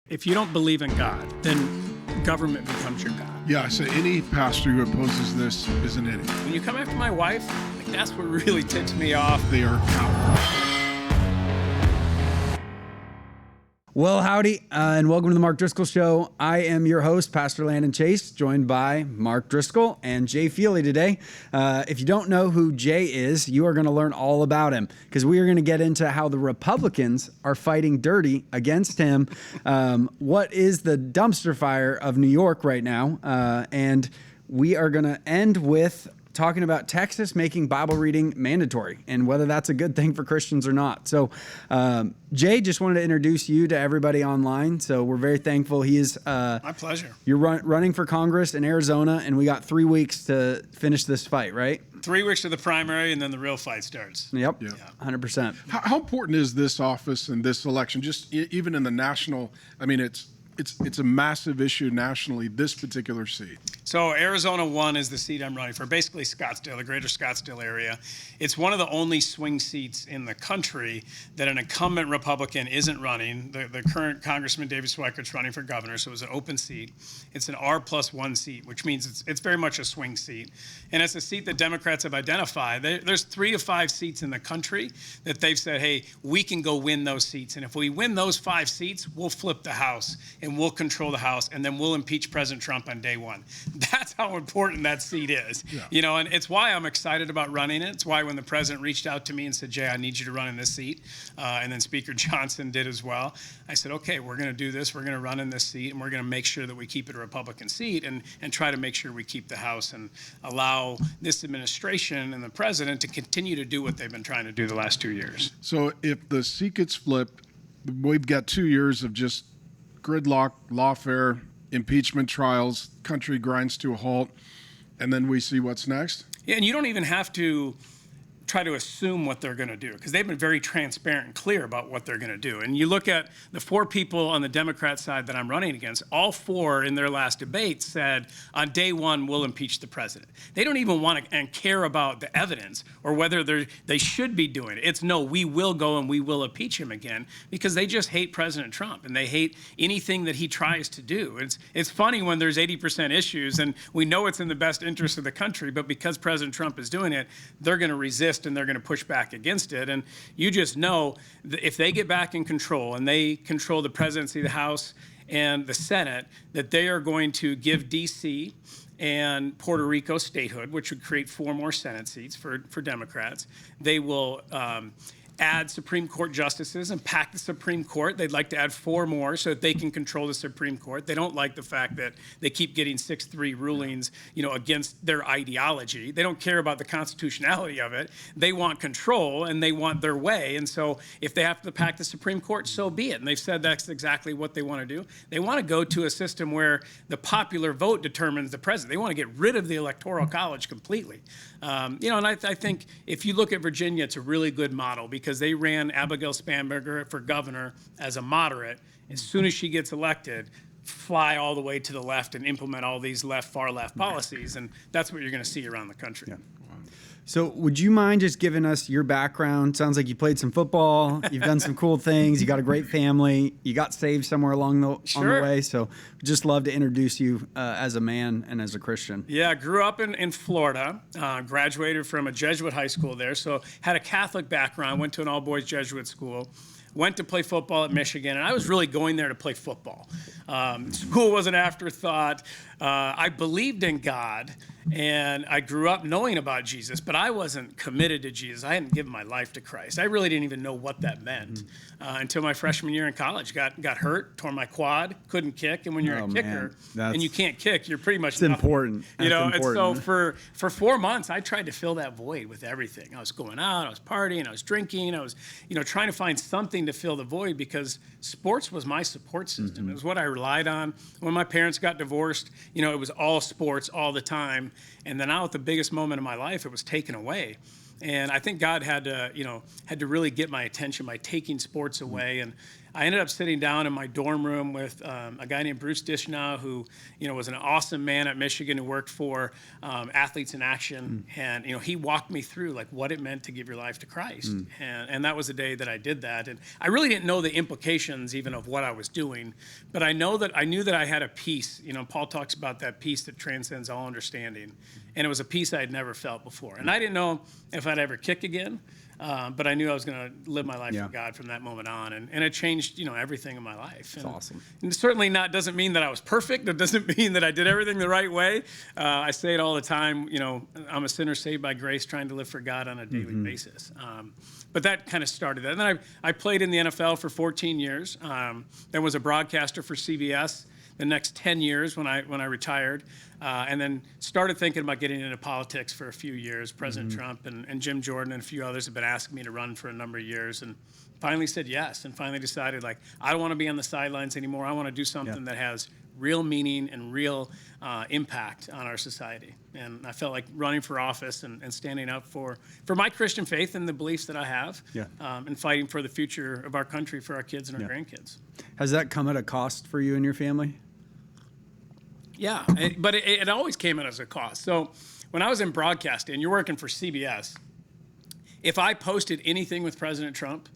If you don't believe in God, then government becomes your God. Yeah, so any pastor who opposes this is an idiot. When you come after my wife, that's what really ticks me off. They are cowards. Well, howdy, and welcome to the Mark Driscoll Show. I am your host, Pastor Landon Chase, joined by Mark Driscoll and Jay Feely today. If you don't know who Jay is, you are going to learn all about him because we are going to get into how the Republicans are fighting dirty against him. What is the dumpster fire of New York right now? And we are going to end with talking about Texas making Bible reading mandatory and whether that's a good thing for Christians or not. So, Jay, just wanted to introduce you to everybody online. So we're very thankful. He is my pleasure. You're running for Congress in Arizona, and we got 3 weeks to finish this fight, right? 3 weeks to the primary, and then the real fight starts. Yep, Yeah. 100%. How important is this office and this election? Just even in the national, I mean, it's a massive issue nationally, this particular seat. So Arizona 1 is the seat I'm running for, basically Scottsdale, the greater Scottsdale area. It's one of the only swing seats in the country that an incumbent Republican isn't running. The current Congressman David Schweikert's running for governor, so it was an open seat. It's an R+1 seat, which means it's very much a swing seat. And it's a seat that Democrats have identified. There's 3 to 5 seats in the country that they've said, hey, we can go win those seats. And if we win those 5 seats, we'll flip the House and we'll control the House, and then we'll impeach President Trump on day one. That's how important that seat is. Yeah. You know, and it's why I'm excited about running it. It's why when the president reached out to me and said, Jay, I need you to run in this seat, and then Speaker Johnson did as well, I said, okay, we're going to do this. We're going to run in this seat, and we're going to make sure that we keep it a Republican seat and try to make sure we keep the House and allow this administration and the president to continue to do what they've been trying to do the last 2 years. So if the seat gets flipped, we've got 2 years of just gridlock, lawfare, impeachment trials, country grinds to a halt, and then we see what's next? Yeah, and you don't even have to try to assume what they're going to do because they've been very transparent and clear about what they're going to do. And you look at the 4 people on the Democrat side that I'm running against, all 4 in their last debate said on day 1, we'll impeach the president. They don't even want to and care about the evidence or whether they should be doing it. It's no, we will go and we will impeach him again because they just hate President Trump and they hate anything that he tries to do. It's funny when there's 80% issues and we know it's in the best interest of the country, but because President Trump is doing it, they're going to resist and they're going to push back against it. And you just know that if they get back in control and they control the presidency, the House, and the Senate, that they are going to give D.C. and Puerto Rico statehood, which would create 4 more Senate seats for Democrats. They will add Supreme Court justices and pack the Supreme Court. They'd like to add 4 more so that they can control the Supreme Court. They don't like the fact that they keep getting 6-3 rulings, against their ideology. They don't care about the constitutionality of it. They want control and they want their way. And so if they have to pack the Supreme Court, so be it. And they've said that's exactly what they want to do. They want to go to a system where the popular vote determines the president. They want to get rid of the Electoral College completely. And I think if you look at Virginia, it's a really good model because they ran Abigail Spanberger for governor as a moderate. As soon as she gets elected, fly all the way to the left and implement all these far left policies. And that's what you're going to see around the country. Yeah. So would you mind just giving us your background? Sounds like you played some football. You've done some cool things. You got a great family. You got saved somewhere on the way. So just love to introduce you as a man and as a Christian. Yeah, I grew up in Florida, graduated from a Jesuit high school there. So had a Catholic background, went to an all-boys Jesuit school. Went to play football at Michigan, and I was really going there to play football. School was an afterthought. I believed in God, and I grew up knowing about Jesus, but I wasn't committed to Jesus. I hadn't given my life to Christ. I really didn't even know what that meant until my freshman year in college. Got hurt, tore my quad, couldn't kick, and when you're a kicker and you can't kick, you're pretty much it's nothing. Important. You know, important. And so for 4 months, I tried to fill that void with everything. I was going out, I was partying, I was drinking, I was trying to find something to fill the void because sports was my support system. It was what I relied on. When my parents got divorced, it was all sports all the time. And then out at the biggest moment of my life, it was taken away. And I think God had to really get my attention by taking sports away. And I ended up sitting down in my dorm room with a guy named Bruce Dishnow, who, was an awesome man at Michigan who worked for Athletes in Action. And, he walked me through like what it meant to give your life to Christ. And that was the day that I did that. And I really didn't know the implications even of what I was doing, but I knew that I had a peace. Paul talks about that peace that transcends all understanding. And it was a peace I had never felt before. And I didn't know if I'd ever kick again. But I knew I was going to live my life with God from that moment on, and it changed, everything in my life. That's awesome. And certainly doesn't mean that I was perfect. It doesn't mean that I did everything the right way. I say it all the time. I'm a sinner saved by grace, trying to live for God on a daily basis. But that kind of started that. And then I played in the NFL for 14 years. Then was a broadcaster for CBS the next 10 years when I retired, and then started thinking about getting into politics for a few years. President Trump and Jim Jordan and a few others have been asking me to run for a number of years, and finally said yes, and finally decided, I don't want to be on the sidelines anymore. I want to do something that has real meaning and real impact on our society. And I felt like running for office and standing up for my Christian faith and the beliefs that I have, and fighting for the future of our country, for our kids and our grandkids. Has that come at a cost for you and your family? Yeah, but it always came at as a cost. So when I was in broadcasting, you're working for CBS, if I posted anything with President Trump,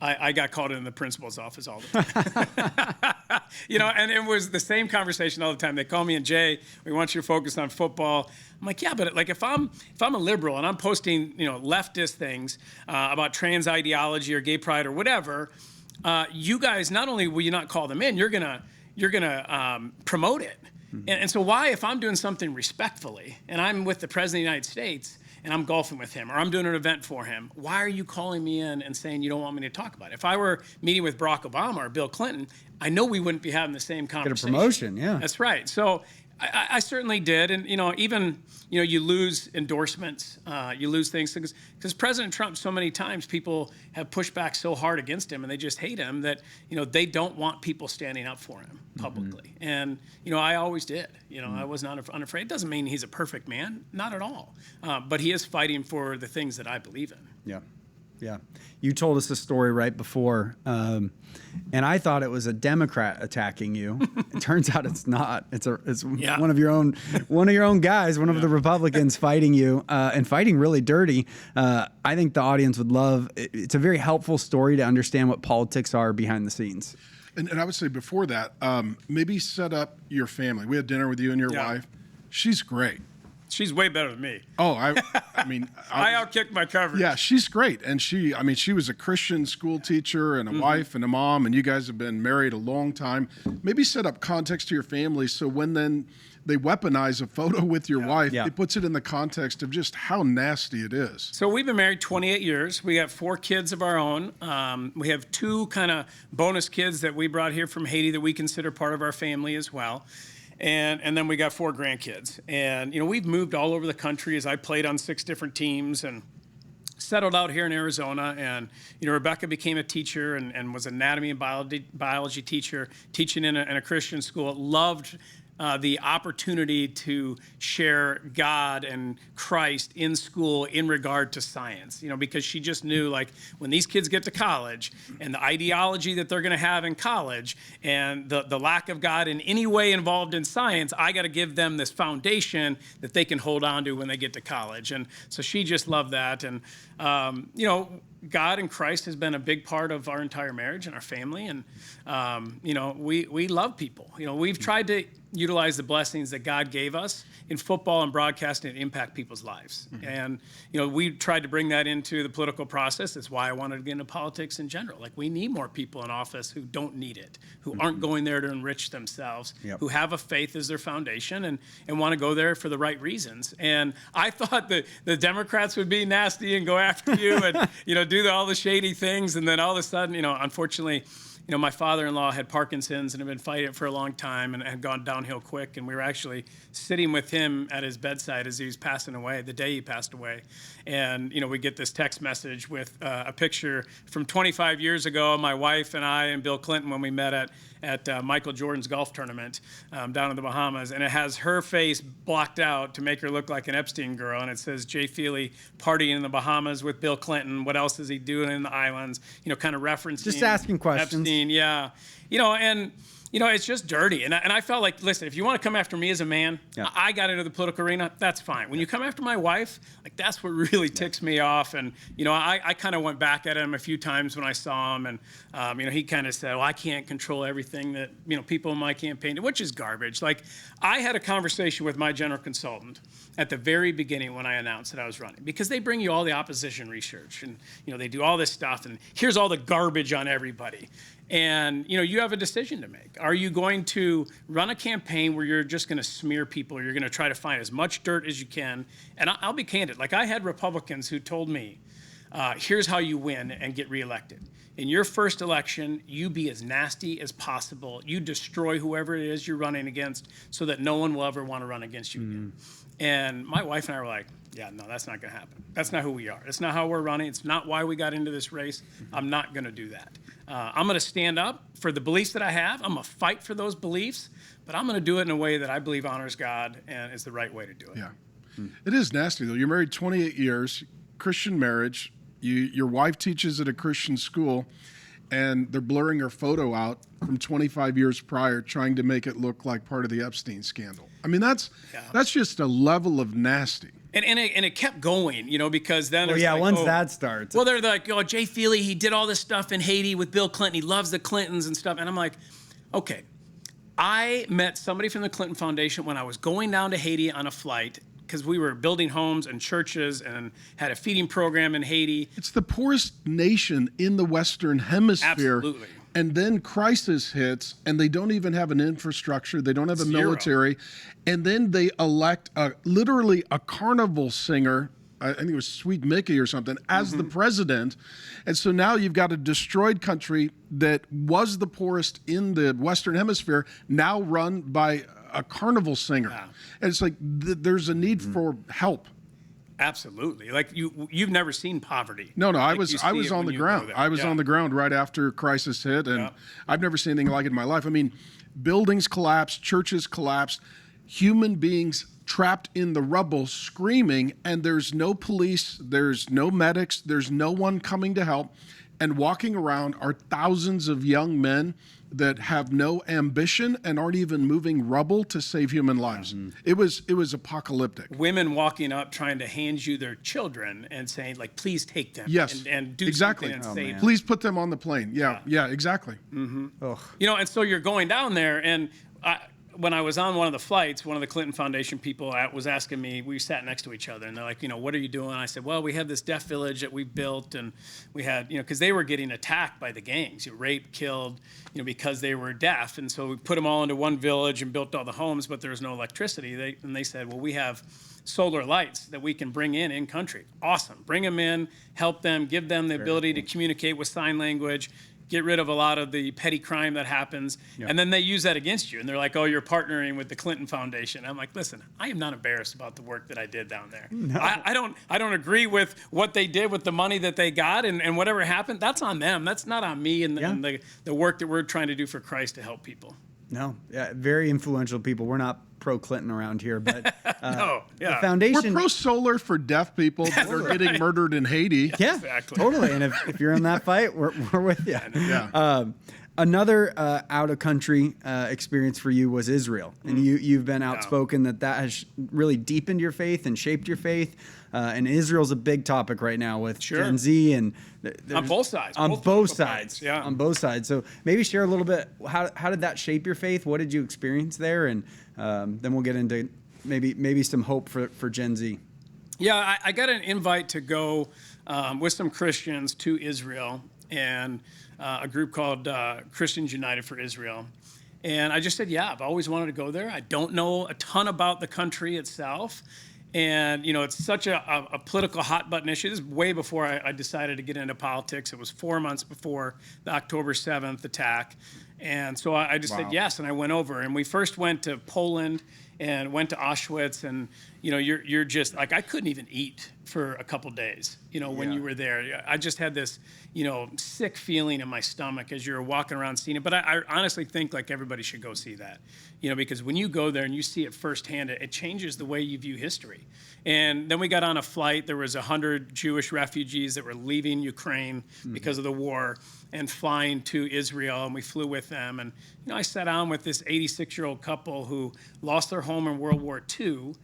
I got called in the principal's office all the time. And it was the same conversation all the time. They call me and Jay, we want you to focus on football. I'm like, yeah, but if I'm a liberal and I'm posting, leftist things about trans ideology or gay pride or whatever, you guys, not only will you not call them in, you're gonna promote it. And so why, if I'm doing something respectfully and I'm with the President of the United States and I'm golfing with him or I'm doing an event for him, why are you calling me in and saying you don't want me to talk about it? If I were meeting with Barack Obama or Bill Clinton, I know we wouldn't be having the same conversation. Get a promotion, yeah. That's right. So I certainly did. And, even, you lose endorsements, you lose things because President Trump, so many times people have pushed back so hard against him and they just hate him that, they don't want people standing up for him publicly. And, I always did. I was not unafraid. It doesn't mean he's a perfect man, not at all. But he is fighting for the things that I believe in. Yeah. Yeah. You told us a story right before, and I thought it was a Democrat attacking you. It turns out it's not. It's one of your own guys, one of the Republicans fighting you, and fighting really dirty. I think the audience would love. It's a very helpful story to understand what politics are behind the scenes. And I would say before that, maybe set up your family. We had dinner with you and your wife. She's great. She's way better than me. Oh, I mean, I outkicked my coverage. Yeah, she's great, and she was a Christian school teacher and a wife and a mom, and you guys have been married a long time. Maybe set up context to your family so when then they weaponize a photo with your wife, it puts it in the context of just how nasty it is. So we've been married 28 years. We have 4 kids of our own. We have 2 kind of bonus kids that we brought here from Haiti that we consider part of our family as well. And then we got 4 grandkids. And, we've moved all over the country as I played on 6 different teams and settled out here in Arizona. And, Rebecca became a teacher and was an anatomy and biology teacher, teaching in a Christian school. Loved the opportunity to share God and Christ in school in regard to science, because she just knew when these kids get to college and the ideology that they're going to have in college and the lack of God in any way involved in science, I got to give them this foundation that they can hold on to when they get to college. And so she just loved that. And, God and Christ has been a big part of our entire marriage and our family. And, we love people. We've tried to utilize the blessings that God gave us in football and broadcasting to impact people's lives. And, we tried to bring that into the political process. That's why I wanted to get into politics in general. We need more people in office who don't need it, who aren't going there to enrich themselves, who have a faith as their foundation and want to go there for the right reasons. And I thought that the Democrats would be nasty and go after you and, do all the shady things. And then all of a sudden, unfortunately, my father-in-law had Parkinson's and had been fighting it for a long time and had gone downhill quick. And we were actually sitting with him at his bedside as he was passing away, the day he passed away. And, we get this text message with a picture from 25 years ago, my wife and I and Bill Clinton when we met at Michael Jordan's golf tournament down in the Bahamas. And it has her face blocked out to make her look like an Epstein girl. And it says, Jay Feely partying in the Bahamas with Bill Clinton. What else is he doing in the islands? Kind of referencing just asking questions. Epstein. mean, yeah. It's just dirty. And I felt like, listen, if you want to come after me as a man, I got into the political arena, that's fine. When you come after my wife, like that's what really ticks me off. And, I kind of went back at him a few times when I saw him. And, he kind of said, well, I can't control everything that, people in my campaign do, which is garbage. Like, I had a conversation with my general consultant at the very beginning when I announced that I was running, because they bring you all the opposition research and, they do all this stuff and here's all the garbage on everybody. And, you have a decision to make. Are you going to run a campaign where you're just going to smear people, or you're going to try to find as much dirt as you can? And I'll be candid. Like, I had Republicans who told me, here's how you win and get reelected. In your first election, you be as nasty as possible. You destroy whoever it is you're running against so that no one will ever want to run against you again. And my wife and I were like, yeah, no, that's not going to happen. That's not who we are. It's not how we're running. It's not why we got into this race. I'm not going to do that. I'm going to stand up for the beliefs that I have. I'm going to fight for those beliefs, but I'm going to do it in a way that I believe honors God and is the right way to do it. Yeah. It is nasty, though. You're married 28 years, Christian marriage. Your wife teaches at a Christian school, and they're blurring her photo out from 25 years prior, trying to make it look like part of the Epstein scandal. I mean, that's just a level of nasty. And it kept going, because then once that starts. Well, they're like, Jay Feely, he did all this stuff in Haiti with Bill Clinton. He loves the Clintons and stuff. And I'm like, okay. I met somebody from the Clinton Foundation when I was going down to Haiti on a flight, because we were building homes and churches and had a feeding program in Haiti. It's the poorest nation in the Western Hemisphere. Absolutely. And then crisis hits, and they don't even have an infrastructure. They don't have a military. And then they elect literally a carnival singer, I think it was Sweet Mickey or something, as the president. And so now you've got a destroyed country that was the poorest in the Western Hemisphere, now run by a carnival singer. Yeah. And it's like there's a need for help. Absolutely. Like you've never seen poverty. No, like I was on the ground. I was on the ground right after crisis hit, and I've never seen anything like it in my life. I mean, buildings collapsed, churches collapsed, human beings trapped in the rubble screaming, and there's no police, there's no medics, there's no one coming to help. And walking around are thousands of young men that have no ambition and aren't even moving rubble to save human lives. It was apocalyptic. Women walking up trying to hand you their children and saying, like, please take them. Yes, and do exactly. something and save them. Please put them on the plane. Yeah, exactly. And so you're going down there, and when I was on one of the flights, one of the Clinton Foundation people was asking me, we sat next to each other, and they're like, what are you doing? And I said, well, we have this deaf village that we built, and we had, because they were getting attacked by the gangs, raped, killed, because they were deaf. And so we put them all into one village and built all the homes, but there was no electricity. They said, well, we have solar lights that we can bring in country. Awesome. Bring them in, help them, give them the ability to communicate with sign language, get rid of a lot of the petty crime that happens, and then they use that against you. And they're like, oh, you're partnering with the Clinton Foundation. I'm like, listen, I am not embarrassed about the work that I did down there. No. I don't agree with what they did with the money that they got, and whatever happened, that's on them. That's not on me and the work that we're trying to do for Christ to help people. No, very influential people. We're not pro-Clinton around here, but the foundation... We're pro-solar for deaf people that are getting murdered in Haiti. Yeah, exactly. Totally. And if you're in that fight, we're with you. Another out-of-country experience for you was Israel. And you've been outspoken that has really deepened your faith and shaped your faith. And Israel's a big topic right now with Gen Z and on both sides. On both sides. Yeah. On both sides. So maybe share a little bit. How did that shape your faith? What did you experience there? And then we'll get into maybe some hope for Gen Z. Yeah, I got an invite to go with some Christians to Israel and a group called Christians United for Israel. And I just said, I've always wanted to go there. I don't know a ton about the country itself. And, it's such a political hot button issue. This is way before I decided to get into politics. It was 4 months before the October 7th attack. And so I just said yes, and I went over. And we first went to Poland and went to Auschwitz, and you're just like, I couldn't even eat for a couple days, when you were there. I just had this, sick feeling in my stomach as you're walking around seeing it. But I honestly think like everybody should go see that, because when you go there and you see it firsthand, it changes the way you view history. And then we got on a flight. There was 100 Jewish refugees that were leaving Ukraine because of the war and flying to Israel, and we flew with them. And I sat down with this 86-year-old couple who lost their home in World War II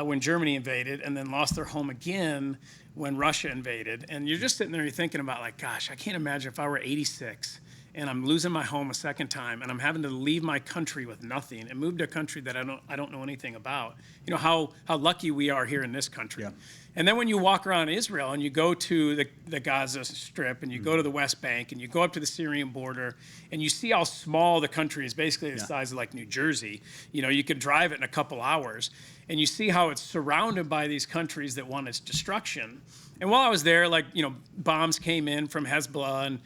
when Germany invaded, and then lost their home again when Russia invaded. And you're just sitting there, you're thinking about like, gosh, I can't imagine if I were 86 and I'm losing my home a second time, and I'm having to leave my country with nothing and move to a country that I don't know anything about. How lucky we are here in this country. Yeah. And then when you walk around Israel and you go to the Gaza Strip and you go to the West Bank and you go up to the Syrian border and you see how small the country is, basically the size of like New Jersey. You could drive it in a couple hours, and you see how it's surrounded by these countries that want its destruction. And while I was there, bombs came in from Hezbollah and,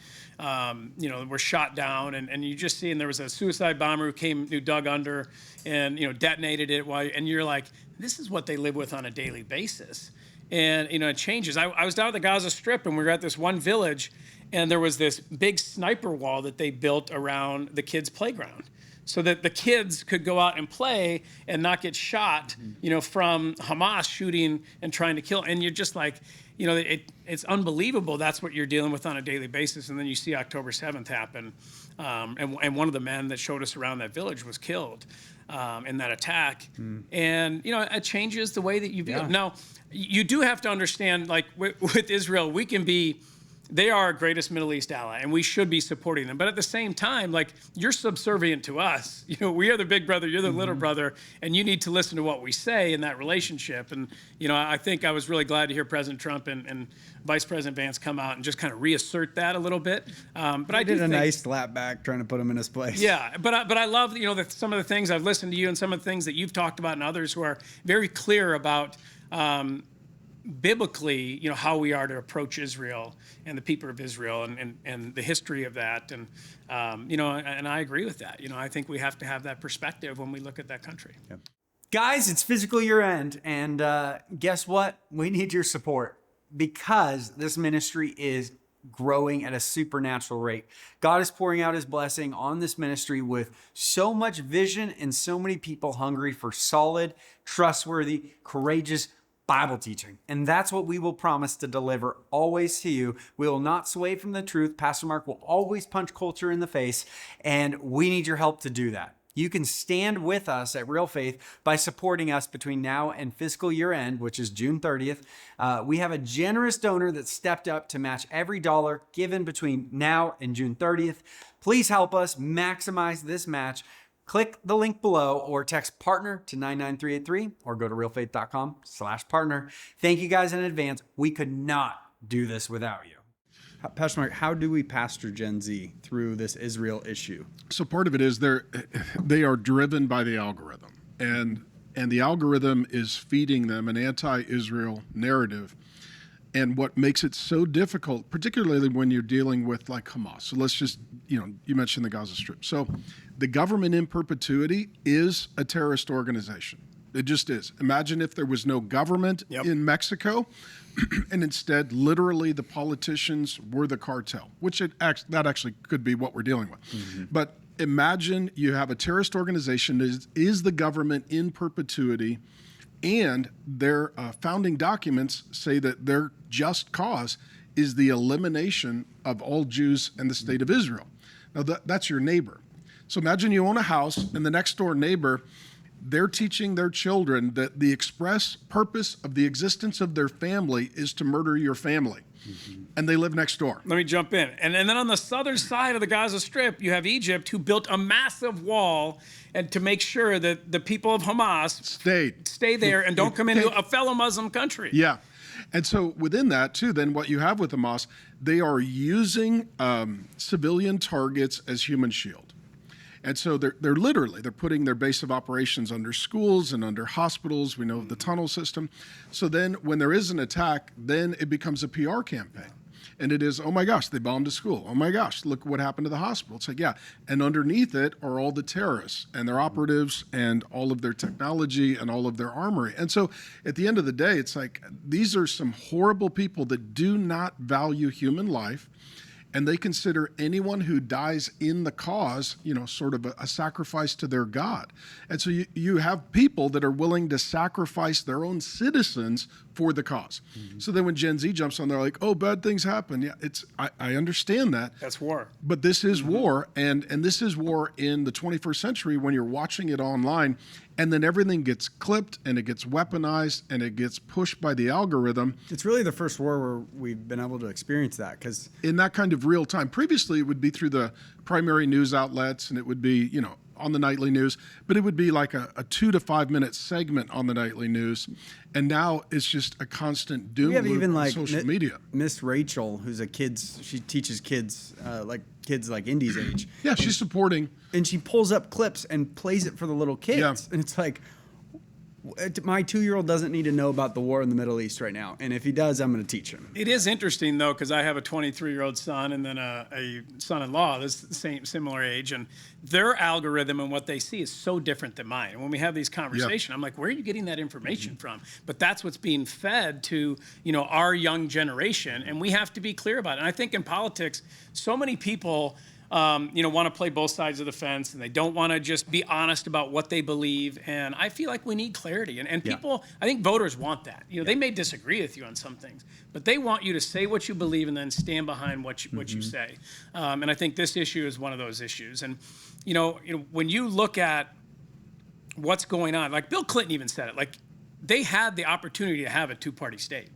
were shot down. And you just see, and there was a suicide bomber who dug under and, detonated it. And you're like, this is what they live with on a daily basis. And, it changes. I was down at the Gaza Strip, and we were at this one village, and there was this big sniper wall that they built around the kids' playground, so that the kids could go out and play and not get shot, from Hamas shooting and trying to kill. And you're just like, it's unbelievable. That's what you're dealing with on a daily basis. And then you see October 7th happen. And one of the men that showed us around that village was killed in that attack. And, it changes the way that you view it. Now, you do have to understand, like with Israel, they are our greatest Middle East ally, and we should be supporting them. But at the same time, like, you're subservient to us. We are the big brother, you're the little brother, and you need to listen to what we say in that relationship. And, I think I was really glad to hear President Trump and Vice President Vance come out and just kind of reassert that a little bit. But I did a nice slap back trying to put him in his place. Yeah, but I love, some of the things I've listened to you and some of the things that you've talked about and others who are very clear about biblically, how we are to approach Israel and the people of Israel and the history of that. And, and I agree with that. I think we have to have that perspective when we look at that country. Yep. Guys, it's fiscal year end. And guess what? We need your support because this ministry is growing at a supernatural rate. God is pouring out his blessing on this ministry with so much vision and so many people hungry for solid, trustworthy, courageous Bible teaching. And that's what we will promise to deliver always to you. We will not sway from the truth. Pastor Mark will always punch culture in the face, and we need your help to do that. You can stand with us at Real Faith by supporting us between now and fiscal year end, which is June 30th. We have a generous donor that stepped up to match every dollar given between now and June 30th. Please help us maximize this match. Click the link below or text partner to 99383 or go to realfaith.com/partner. Thank you guys in advance. We could not do this without you. Pastor Mark, how do we pastor Gen Z through this Israel issue? So part of it is they are driven by the algorithm, and the algorithm is feeding them an anti-Israel narrative. And what makes it so difficult, particularly when you're dealing with like Hamas. So let's just, you mentioned the Gaza Strip. So the government in perpetuity is a terrorist organization. It just is. Imagine if there was no government in Mexico and instead literally the politicians were the cartel, which that actually could be what we're dealing with. Mm-hmm. But imagine you have a terrorist organization that is the government in perpetuity, and their founding documents say that their just cause is the elimination of all Jews and the state of Israel. Now, that's your neighbor. So imagine you own a house, and the next door neighbor, they're teaching their children that the express purpose of the existence of their family is to murder your family. Mm-hmm. And they live next door. Let me jump in. And then on the southern side of the Gaza Strip, you have Egypt, who built a massive wall and to make sure that the people of Hamas stay there and don't come into a fellow Muslim country. Yeah. And so within that, too, then what you have with Hamas, they are using civilian targets as human shield. And so they're putting their base of operations under schools and under hospitals. We know the tunnel system. So then when there is an attack, then it becomes a PR campaign. And it is, oh my gosh, they bombed a school. Oh my gosh, look what happened to the hospital. It's like, yeah. And underneath it are all the terrorists and their operatives and all of their technology and all of their armory. And so at the end of the day, it's like, these are some horrible people that do not value human life. And they consider anyone who dies in the cause, sort of a sacrifice to their God. And so you have people that are willing to sacrifice their own citizens for the cause. Mm-hmm. So then when Gen Z jumps on, they're like, oh, bad things happen. Yeah, I understand that. That's war. But this is war, and this is war in the 21st century when you're watching it online, and then everything gets clipped, and it gets weaponized, and it gets pushed by the algorithm. It's really the first war where we've been able to experience that, because in that kind of real time. Previously, it would be through the primary news outlets, and it would be, on the nightly news, but it would be like a 2 to 5 minute segment on the nightly news. And now it's just a constant doom loop even on social media. Miss Rachel, who's she teaches kids, kids like Indy's age. Yeah, she's supporting. And she pulls up clips and plays it for the little kids. Yeah. And it's like, my 2-year-old doesn't need to know about the war in the Middle East right now. And if he does, I'm going to teach him. It is interesting, though, because I have a 23-year-old son and then a son-in-law that's the similar age. And their algorithm and what they see is so different than mine. And when we have these conversations, I'm like, where are you getting that information from? But that's what's being fed to, our young generation. And we have to be clear about it. And I think in politics, so many people want to play both sides of the fence, and they don't want to just be honest about what they believe. And I feel like we need clarity. And people, I think voters want that. They may disagree with you on some things, but they want you to say what you believe and then stand behind what you say. And I think this issue is one of those issues. And, when you look at what's going on, like Bill Clinton even said it, like they had the opportunity to have a two-party state.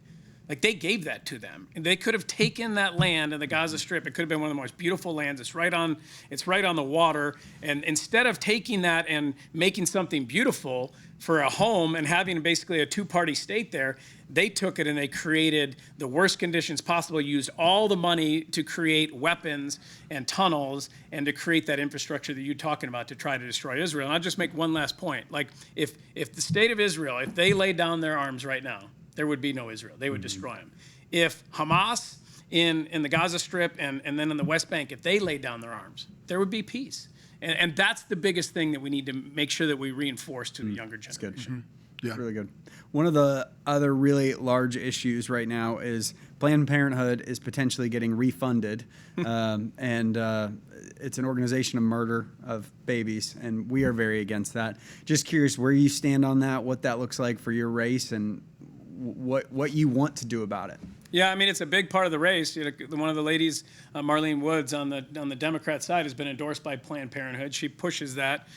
Like they gave that to them, and they could have taken that land in the Gaza Strip. It could have been one of the most beautiful lands. It's right on the water. And instead of taking that and making something beautiful for a home and having basically a two-party state there, they took it and they created the worst conditions possible, used all the money to create weapons and tunnels and to create that infrastructure that you're talking about to try to destroy Israel. And I'll just make one last point. Like if the state of Israel, if they laid down their arms right now, there would be no Israel. They would destroy them. If Hamas in the Gaza Strip and then in the West Bank, if they laid down their arms, there would be peace. And that's the biggest thing that we need to make sure that we reinforce to the younger generation. That's good. Yeah. It's really good. One of the other really large issues right now is Planned Parenthood is potentially getting refunded. It's an organization of murder of babies, and we are very against that. Just curious where you stand on that, what that looks like for your race, and what you want to do about it. Yeah, I mean, it's a big part of the race. One of the ladies, Marlene Woods, on the Democrat side, has been endorsed by Planned Parenthood. She pushes that,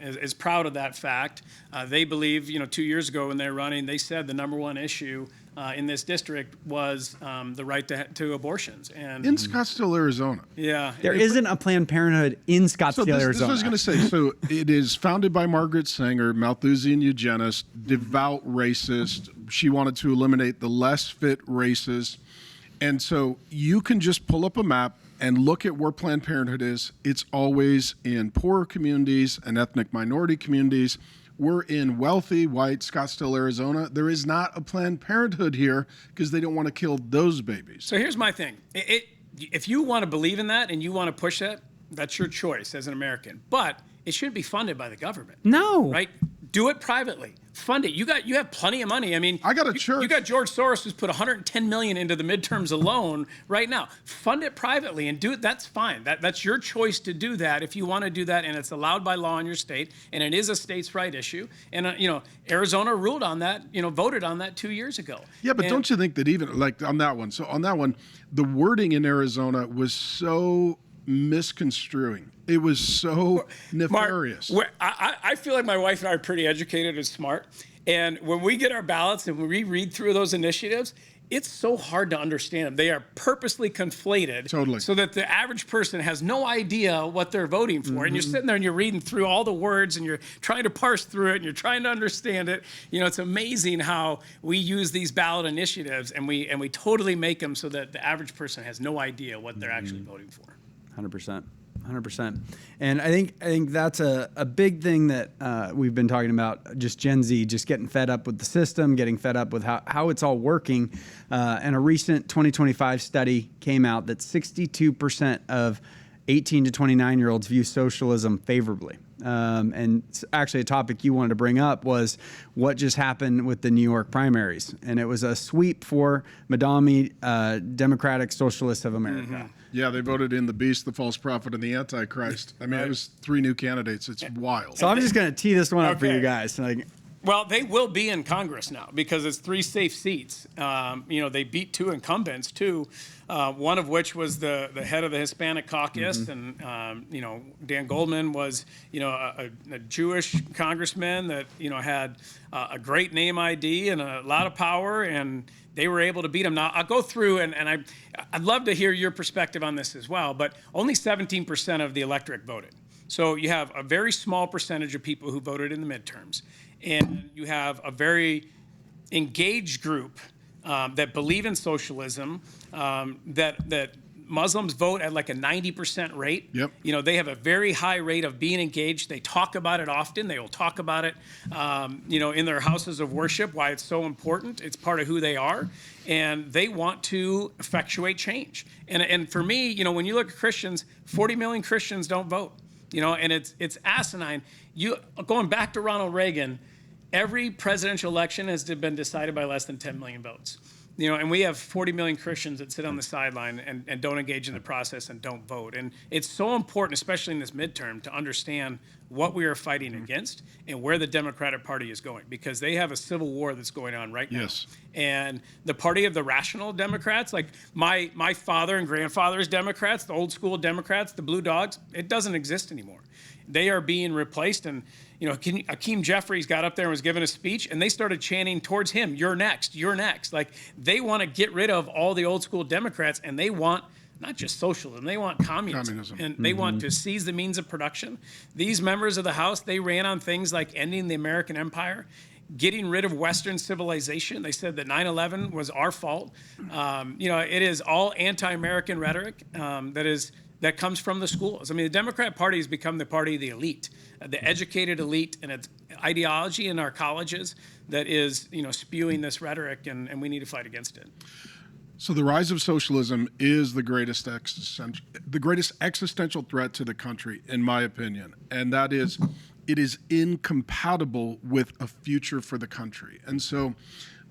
is proud of that fact. They believe, 2 years ago when they were running, they said the number one issue in this district was the right to abortions. And in Scottsdale, Arizona. Yeah. There isn't a Planned Parenthood in Scottsdale, Arizona. This was going to say, so it is founded by Margaret Sanger, Malthusian eugenist, devout racist. She wanted to eliminate the less fit races. And so you can just pull up a map and look at where Planned Parenthood is. It's always in poorer communities and ethnic minority communities. We're in wealthy, white Scottsdale, Arizona. There is not a Planned Parenthood here because they don't want to kill those babies. So here's my thing. If you want to believe in that and you want to push that, that's your choice as an American. But it shouldn't be funded by the government. No. Right? Do it privately. Fund it. You have plenty of money. I mean, I got a church. You got George Soros who's put $110 million into the midterms alone right now. Fund it privately and do it. That's fine. That's your choice to do that if you want to do that, and it's allowed by law in your state, and it is a states' right issue. And Arizona ruled on that. Voted on that 2 years ago. Yeah, but don't you think that even like on that one? So on that one, the wording in Arizona was so misconstruing. It was so nefarious. Mark, I feel like my wife and I are pretty educated and smart. And when we get our ballots and we read through those initiatives, it's so hard to understand them. They are purposely conflated so that the average person has no idea what they're voting for. Mm-hmm. And you're sitting there and you're reading through all the words and you're trying to parse through it and you're trying to understand it. It's amazing how we use these ballot initiatives and we totally make them so that the average person has no idea what they're actually voting for. 100%. 100%. And I think that's a big thing that we've been talking about, just Gen Z, just getting fed up with the system, getting fed up with how it's all working. And a recent 2025 study came out that 62% of 18 to 29-year-olds view socialism favorably. And actually a topic you wanted to bring up was what just happened with the New York primaries. And it was a sweep for Madami, Democratic Socialists of America. Mm-hmm. Yeah, they voted in the beast, the false prophet, and the Antichrist. I mean, it was 3 new candidates. It's wild. So I'm just going to tee this one up for you guys. Well, they will be in Congress now because it's 3 safe seats. They beat 2 incumbents too, one of which was the head of the Hispanic caucus, and Dan Goldman was a Jewish congressman that had a great name ID and a lot of power, and they were able to beat him. Now I'll go through and I'd love to hear your perspective on this as well, but only 17% of the electorate voted. So you have a very small percentage of people who voted in the midterms. And you have a very engaged group that believe in socialism, that Muslims vote at like a 90% rate. Yep. They have a very high rate of being engaged. They talk about it often. They will talk about it, in their houses of worship, why it's so important. It's part of who they are. And they want to effectuate change. And for me, when you look at Christians, 40 million Christians don't vote. And it's asinine. Going back to Ronald Reagan, every presidential election has been decided by less than 10 million votes. And we have 40 million Christians that sit on the sideline and don't engage in the process and don't vote. And it's so important, especially in this midterm, to understand what we are fighting against and where the Democratic Party is going, because they have a civil war that's going on right now. Yes. And the party of the rational Democrats, like my father and grandfather's Democrats, the old school Democrats, the blue dogs, it doesn't exist anymore. They are being replaced. And Hakeem Jeffries got up there and was giving a speech, and they started chanting towards him, "You're next, you're next." Like, they want to get rid of all the old school Democrats, and they want not just socialism, they want communism. And they want to seize the means of production. These members of the House, they ran on things like ending the American empire, getting rid of Western civilization. They said that 9/11 was our fault. It is all anti-American rhetoric that comes from the schools. I mean, the Democrat Party has become the party of the elite, the educated elite, and it's ideology in our colleges that is, spewing this rhetoric, and we need to fight against it. So the rise of socialism is the greatest existential threat to the country, in my opinion, and that is, it is incompatible with a future for the country. And so,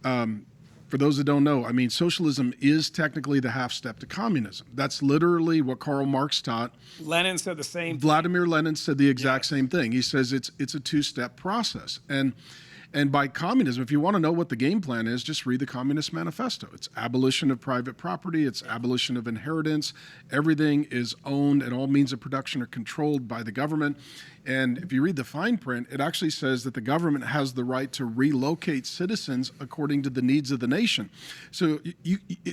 for those that don't know, I mean, socialism is technically the half step to communism. That's literally what Karl Marx taught. Lenin said the same thing. Vladimir Lenin said the exact same thing. He says it's a 2-step process. And by communism, if you want to know what the game plan is, just read the Communist Manifesto. It's abolition of private property. It's abolition of inheritance. Everything is owned, and all means of production are controlled by the government. And if you read the fine print, it actually says that the government has the right to relocate citizens according to the needs of the nation. So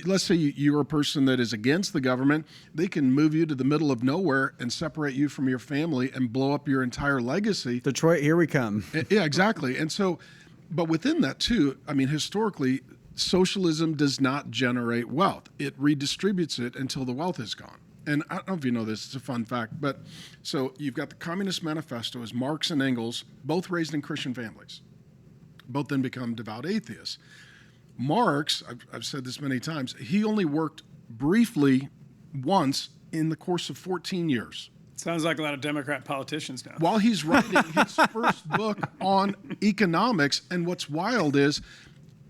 let's say you're a person that is against the government. They can move you to the middle of nowhere and separate you from your family and blow up your entire legacy. Detroit, here we come. Yeah, exactly. And so, but within that too, I mean, historically, socialism does not generate wealth. It redistributes it until the wealth is gone. And I don't know if you know this, it's a fun fact, but so you've got the Communist Manifesto as Marx and Engels, both raised in Christian families. Both then become devout atheists. Marx, I've said this many times, he only worked briefly once in the course of 14 years. Sounds like a lot of Democrat politicians now. While he's writing his first book on economics, and what's wild is,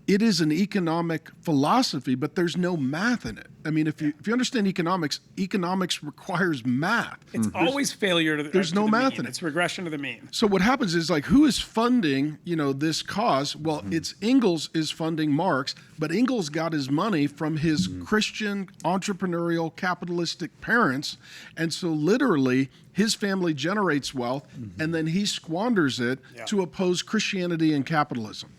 it is an economic philosophy, but there's no math in it. I mean, if you understand economics requires math. It's always failure to the There's no math mean. in it. It's regression to the mean. So what happens is, like, who is funding, this cause? Well, it's Engels is funding Marx, but Engels got his money from his Christian, entrepreneurial, capitalistic parents. And so literally his family generates wealth and then he squanders it to oppose Christianity and capitalism.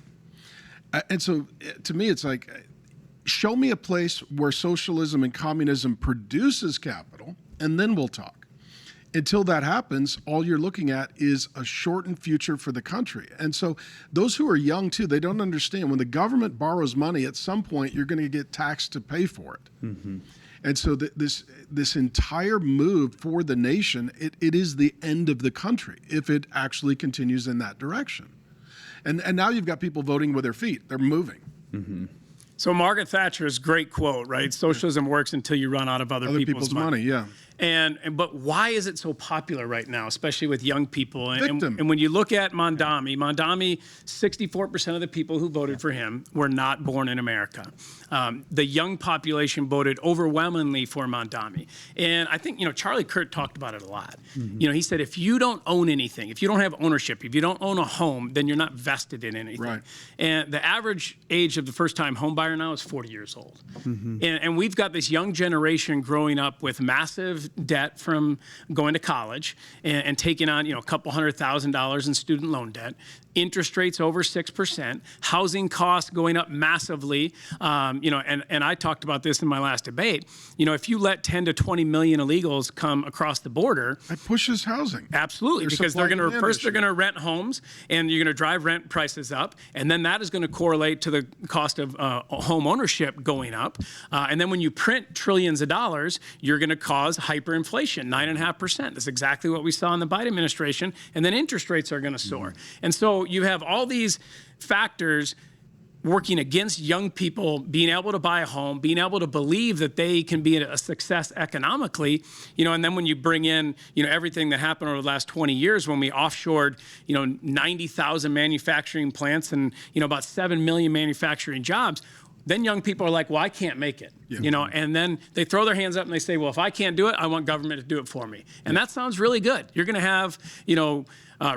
And so to me, it's like, show me a place where socialism and communism produces capital, and then we'll talk. Until that happens, all you're looking at is a shortened future for the country. And so those who are young, too, they don't understand. When the government borrows money, at some point, you're going to get taxed to pay for it. And so this entire move for the nation, it is the end of the country if it actually continues in that direction. And now you've got people voting with their feet. They're moving. Mm-hmm. So Margaret Thatcher's great quote, right? Socialism works until you run out of other people's money. Yeah. But why is it so popular right now, especially with young people? Victim. And when you look at Mondami, 64% of the people who voted for him were not born in America. The young population voted overwhelmingly for Mondami. And I think, Charlie Kirk talked about it a lot. Mm-hmm. He said, if you don't own anything, if you don't have ownership, if you don't own a home, then you're not vested in anything. Right. And the average age of the first-time home buyer now is 40 years old. Mm-hmm. And we've got this young generation growing up with massive debt from going to college and taking on, a couple $100,000 in student loan debt, interest rates over 6%, housing costs going up massively. And I talked about this in my last debate. If you let 10 to 20 million illegals come across the border, it pushes housing. Absolutely, because they're going to rent homes, and you're going to drive rent prices up, and then that is going to correlate to the cost of home ownership going up. And then when you print trillions of dollars, you're going to cause hyperinflation, 9.5%. That's exactly what we saw in the Biden administration. And then interest rates are going to soar. And so you have all these factors working against young people being able to buy a home, being able to believe that they can be a success economically, and then when you bring in, everything that happened over the last 20 years when we offshored, 90,000 manufacturing plants and, about 7 million manufacturing jobs, then young people are like, well, I can't make it, and then they throw their hands up and they say, well, if I can't do it, I want government to do it for me. And that sounds really good. You're going to have,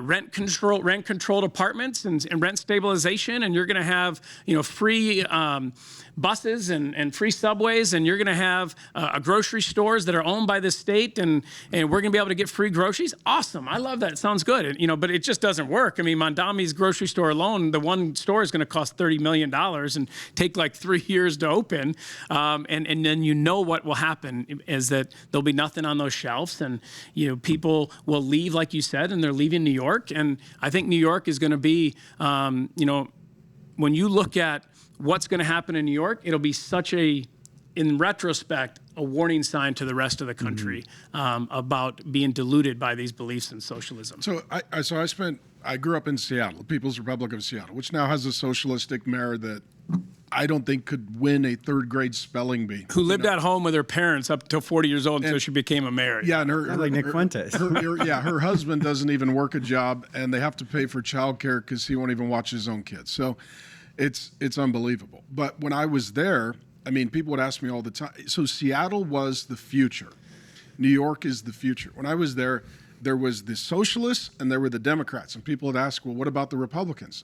rent-controlled apartments and rent stabilization, and you're going to have, free buses and free subways, and you're going to have grocery stores that are owned by the state, and we're going to be able to get free groceries. Awesome. I love that. It sounds good. But it just doesn't work. I mean, Mondami's grocery store alone, the one store is going to cost $30 million and take like 3 years to open. And then what will happen is that there'll be nothing on those shelves, and people will leave, like you said, and they're leaving New York. And I think New York is going to be, when you look at what's going to happen in New York, it'll be in retrospect, a warning sign to the rest of the country about being deluded by these beliefs in socialism. So I grew up in Seattle, the People's Republic of Seattle, which now has a socialistic mayor that I don't think could win a third grade spelling bee. Who lived at home with her parents up until 40 years old until she became a mayor. Yeah, and like Nick Fuentes. Her husband doesn't even work a job, and they have to pay for childcare because he won't even watch his own kids. So it's unbelievable. But when I was there, people would ask me all the time. So Seattle was the future. New York is the future. When I was there, there was the socialists and there were the Democrats. And people would ask, well, what about the Republicans?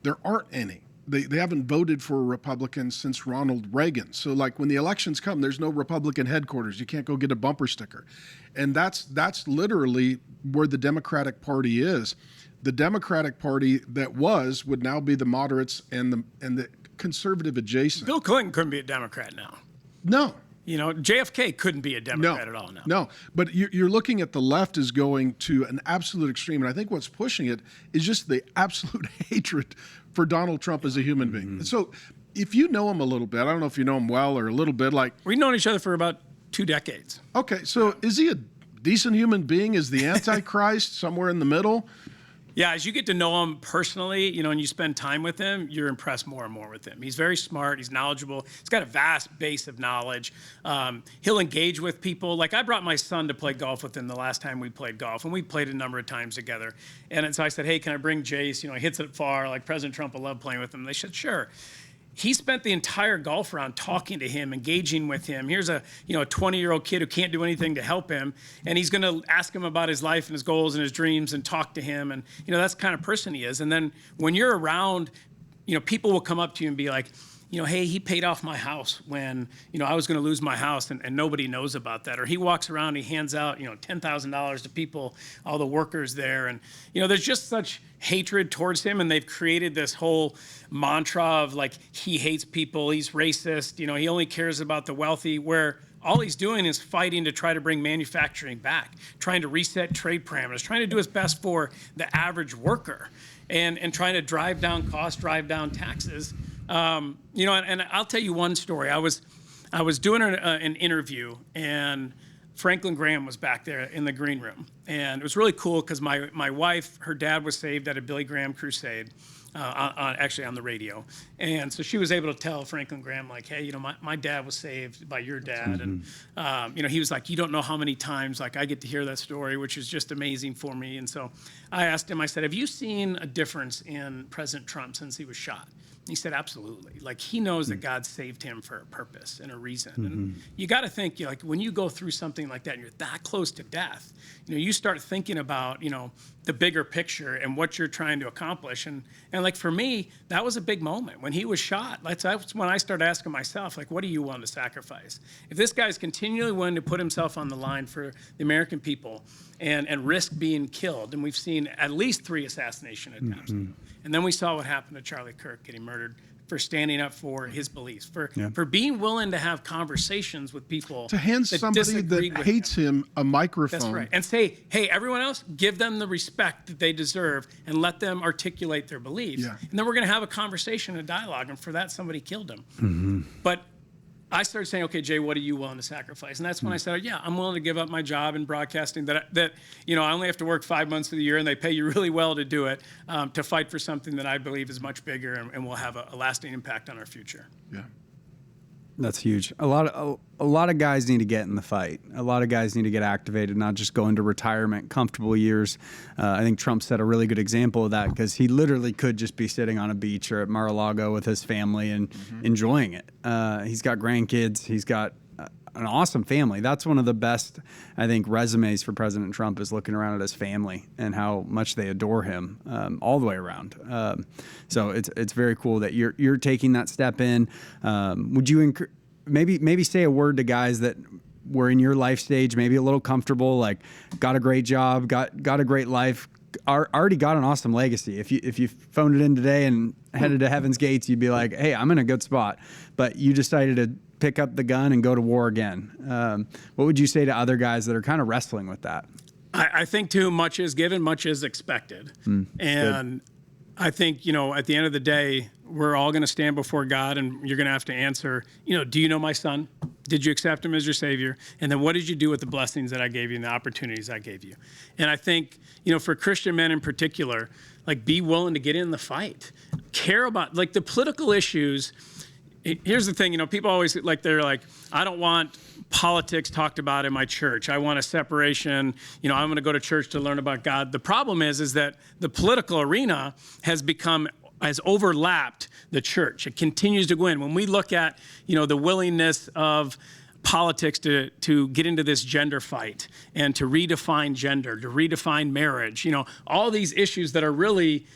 There aren't any. They haven't voted for a Republican since Ronald Reagan. So like when the elections come, there's no Republican headquarters. You can't go get a bumper sticker. And that's literally where the Democratic Party is. The Democratic Party would now be the moderates and the conservative adjacent. Bill Clinton couldn't be a Democrat now. No. JFK couldn't be a Democrat at all now. No, but you're looking at the left is going to an absolute extreme. And I think what's pushing it is just the absolute hatred for Donald Trump as a human being. Mm-hmm. So if you know him a little bit, I don't know if you know him well or a little bit, like... We've known each other for about 2 decades. Okay, so is he a decent human being? Is the Antichrist somewhere in the middle? Yeah, as you get to know him personally, and you spend time with him, you're impressed more and more with him. He's very smart. He's knowledgeable. He's got a vast base of knowledge. He'll engage with people. Like I brought my son to play golf with him the last time we played golf, and we played a number of times together. And so I said, hey, can I bring Jace? He hits it far. Like President Trump will love playing with him. They said, sure. He spent the entire golf round talking to him, engaging with him. Here's a 20-year-old kid who can't do anything to help him, and he's going to ask him about his life and his goals and his dreams and talk to him. And that's the kind of person he is. And then when you're around, people will come up to you and be like, hey, he paid off my house when, I was going to lose my house, and nobody knows about that. Or he walks around, he hands out, $10,000 to people, all the workers there. And, there's just such hatred towards him, and they've created this whole mantra of like, he hates people, he's racist, he only cares about the wealthy, where all he's doing is fighting to try to bring manufacturing back, trying to reset trade parameters, trying to do his best for the average worker, and trying to drive down costs, drive down taxes. And I'll tell you one story. I was I was doing an interview, and Franklin Graham was back there in the green room. And it was really cool because my wife, her dad was saved at a Billy Graham crusade, actually on the radio. And so she was able to tell Franklin Graham, like, hey, my dad was saved by your dad. And, he was like, you don't know how many times, like, I get to hear that story, which is just amazing for me. And so I asked him, I said, have you seen a difference in President Trump since he was shot? He said, absolutely. Like, he knows that God saved him for a purpose and a reason. And you got to think, like, when you go through something like that and you're that close to death, you start thinking about, the bigger picture and what you're trying to accomplish. And like, for me, that was a big moment. When he was shot, that's when I started asking myself, like, what are you willing to sacrifice? If this guy's continually willing to put himself on the line for the American people and risk being killed, and we've seen at least 3 assassination attempts. And then we saw what happened to Charlie Kirk getting murdered for standing up for his beliefs, for being willing to have conversations with people. To hand somebody that hates him a microphone. That's right. And say, hey, everyone else, give them the respect that they deserve and let them articulate their beliefs. Yeah. And then we're going to have a conversation, a dialogue. And for that, somebody killed him. But I started saying, okay, Jay, what are you willing to sacrifice? And that's when I said, yeah, I'm willing to give up my job in broadcasting that I only have to work 5 months of the year and they pay you really well to do it, to fight for something that I believe is much bigger and will have a lasting impact on our future. Yeah. That's huge. A lot of guys need to get in the fight. A lot of guys need to get activated, not just go into retirement, comfortable years. I think Trump set a really good example of that because he literally could just be sitting on a beach or at Mar-a-Lago with his family and enjoying it. He's got grandkids. He's got an awesome family. That's one of the best, I think, resumes for President Trump is looking around at his family and how much they adore him all the way around. So it's very cool that you're taking that step in. Would you maybe say a word to guys that were in your life stage, maybe a little comfortable, like got a great job, got a great life, already got an awesome legacy. If you phoned it in today and headed to heaven's gates, you'd be like, hey, I'm in a good spot. But you decided to pick up the gun and go to war again. What would you say to other guys that are kind of wrestling with that? I think too much is given, much is expected. And good. I think, at the end of the day, we're all going to stand before God and you're going to have to answer, do you know my son? Did you accept him as your savior? And then what did you do with the blessings that I gave you and the opportunities I gave you? And I think, for Christian men in particular, like, be willing to get in the fight. Care about, like, the political issues. Here's the thing, people always they're like, I don't want politics talked about in my church. I want a separation. I'm going to go to church to learn about God. The problem is that the political arena has overlapped the church. It continues to go in. When we look at, the willingness of politics to get into this gender fight and to redefine gender, to redefine marriage, all these issues that are really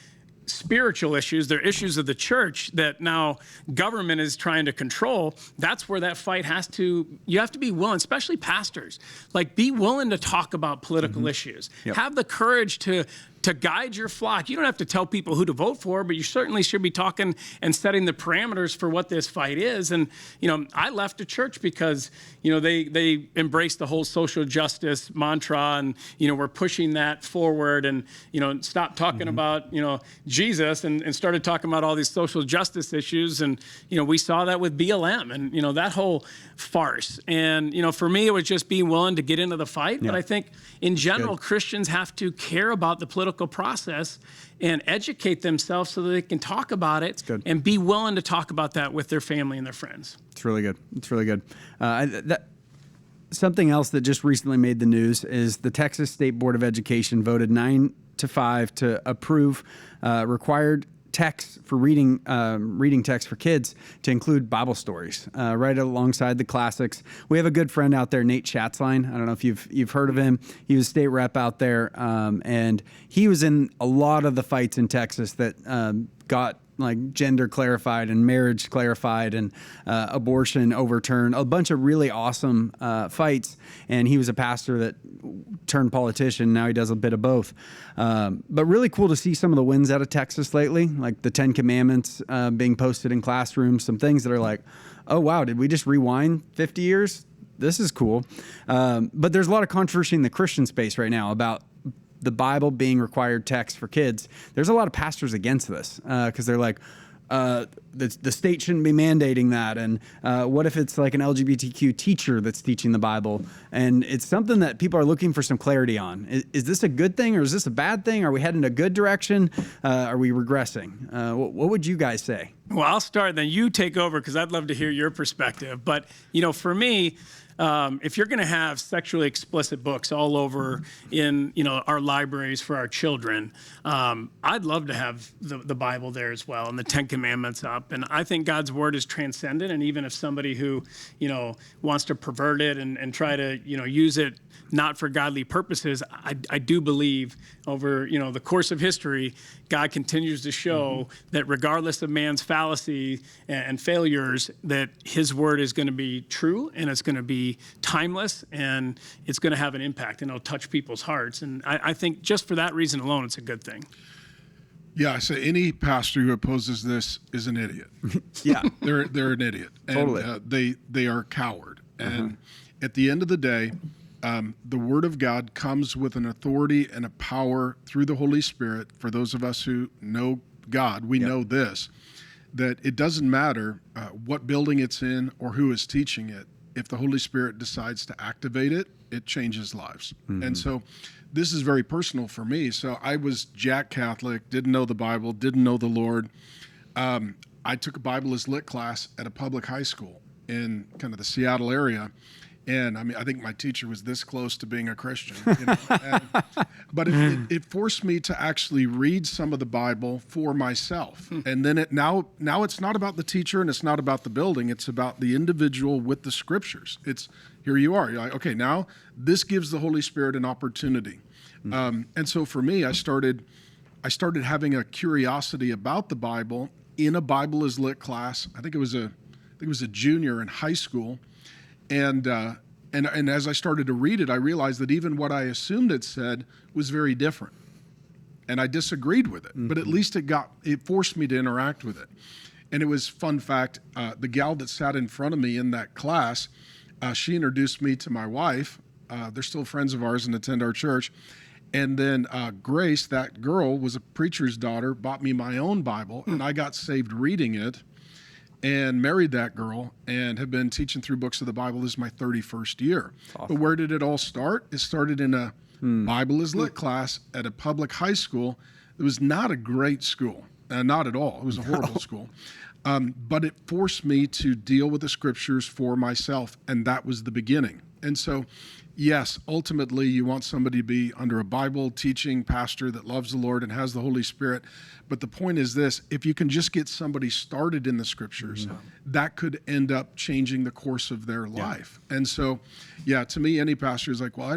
spiritual issues, they're issues of the church that now government is trying to control. That's where that fight you have to be willing, especially pastors, like, be willing to talk about political issues. Yep. Have the courage to guide your flock. You don't have to tell people who to vote for, but you certainly should be talking and setting the parameters for what this fight is. And, I left a church because, they embraced the whole social justice mantra and, we're pushing that forward and, stopped talking about, Jesus and started talking about all these social justice issues. And, we saw that with BLM and, that whole farce. And, for me, it was just being willing to get into the fight. Yeah. But I think in general, Christians have to care about the political process and educate themselves so that they can talk about it and be willing to talk about that with their family and their friends. It's really good. It's really good. Something else that just recently made the news is the Texas State Board of Education voted 9-5 to approve required text for reading text for kids to include Bible stories right alongside the classics. We have a good friend out there, Nate Schatzline. I don't know if you've heard of him. He was state rep out there, and he was in a lot of the fights in Texas that got like gender clarified and marriage clarified and abortion overturned, a bunch of really awesome fights. And he was a pastor that turned politician. Now he does a bit of both. But really cool to see some of the wins out of Texas lately, like the 10 Commandments being posted in classrooms, some things that are like, oh, wow, did we just rewind 50 years? This is cool. But there's a lot of controversy in the Christian space right now about the Bible being required text for kids. There's a lot of pastors against this because they're like, the state shouldn't be mandating that, and what if it's like an LGBTQ teacher that's teaching the Bible, and it's something that people are looking for some clarity on. Is this a good thing or is this a bad thing? Are we heading in a good direction? Are we regressing? What would you guys say? Well, I'll start, then you take over, because I'd love to hear your perspective. But, for me, if you're going to have sexually explicit books all over in, our libraries for our children, I'd love to have the Bible there as well and the Ten Commandments up. And I think God's word is transcendent. And even if somebody who, wants to pervert it and try to, use it not for godly purposes, I do believe over, the course of history, God continues to show that regardless of man's fallacy and failures, that his word is going to be true and it's going to be timeless and it's going to have an impact and it'll touch people's hearts. And I think just for that reason alone, it's a good thing. Yeah, I say any pastor who opposes this is an idiot. Yeah, they're an idiot. And, totally. They are a coward. And at the end of the day, the Word of God comes with an authority and a power through the Holy Spirit. For those of us who know God, we know this, that it doesn't matter what building it's in or who is teaching it. If the Holy Spirit decides to activate it, it changes lives. And so this is very personal for me. So I was Jack Catholic, didn't know the Bible, didn't know the Lord. I took a Bible as lit class at a public high school in kind of the Seattle area. And I think my teacher was this close to being a Christian. But it forced me to actually read some of the Bible for myself. And then now it's not about the teacher and it's not about the building. It's about the individual with the scriptures. It's here you are. You're like, okay, now this gives the Holy Spirit an opportunity. And so for me, I started having a curiosity about the Bible in a Bible is lit class. I think it was a junior in high school. And as I started to read it, I realized that even what I assumed it said was very different. And I disagreed with it, but at least it forced me to interact with it. And it was, fun fact, the gal that sat in front of me in that class, she introduced me to my wife. They're still friends of ours and attend our church. And then Grace, that girl, was a preacher's daughter, bought me my own Bible, and I got saved reading it. And married that girl and have been teaching through books of the Bible. This is my 31st year. Awesome. But where did it all start? It started in a Bible is lit class at a public high school. It was not a great school, not at all. It was a horrible school. But it forced me to deal with the scriptures for myself, and that was the beginning. And so, yes, ultimately you want somebody to be under a Bible teaching pastor that loves the Lord and has the Holy Spirit. But the point is this, if you can just get somebody started in the scriptures, that could end up changing the course of their life. And so, to me, any pastor is like, well,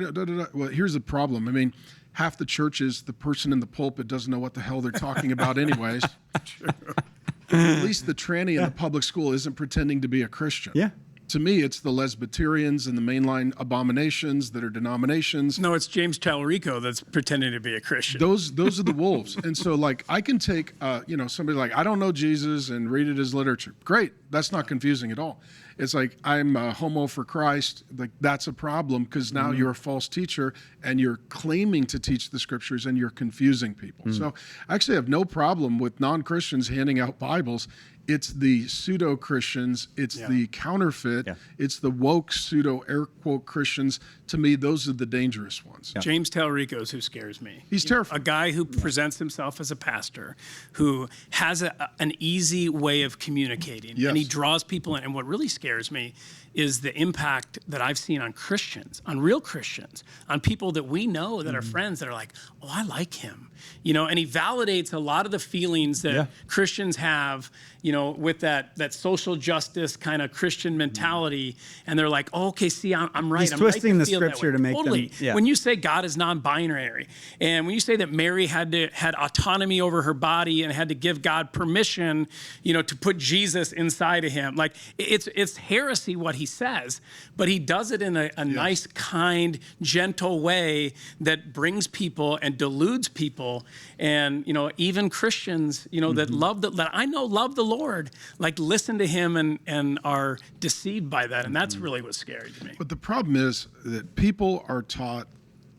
here's the problem. Half the churches, the person in the pulpit doesn't know what the hell they're talking about anyways. At least the tranny in the public school isn't pretending to be a Christian. Yeah. To me, it's the Lesbiterians and the mainline abominations that are denominations. No, it's James Talarico that's pretending to be a Christian. Those are the wolves. And so, I can take, somebody like, I don't know Jesus and read it as literature. Great. That's not confusing at all. It's like, I'm a homo for Christ. Like, that's a problem because now you're a false teacher and you're claiming to teach the scriptures and you're confusing people. So I actually have no problem with non-Christians handing out Bibles. It's the pseudo-Christians, it's the counterfeit, it's the woke pseudo air quote Christians. To me, those are the dangerous ones. Yeah. James Talarico is who scares me. He's terrifying. A guy who presents himself as a pastor, who has an easy way of communicating, and he draws people in. And what really scares me is the impact that I've seen on Christians, on real Christians, on people that we know that are friends that are like, oh, I like him. And he validates a lot of the feelings that Christians have, with that social justice kind of Christian mentality. And they're like, oh, okay, see, I'm right. He's I'm twisting right the scripture to make them. Yeah. When you say God is non-binary, and when you say that Mary had autonomy over her body and had to give God permission, to put Jesus inside of him, like it's heresy what he says, but he does it in a nice, kind, gentle way that brings people and deludes people. And, even Christians, that I know love the Lord, like listen to him and are deceived by that. And that's really what's scary to me. But the problem is that people are taught,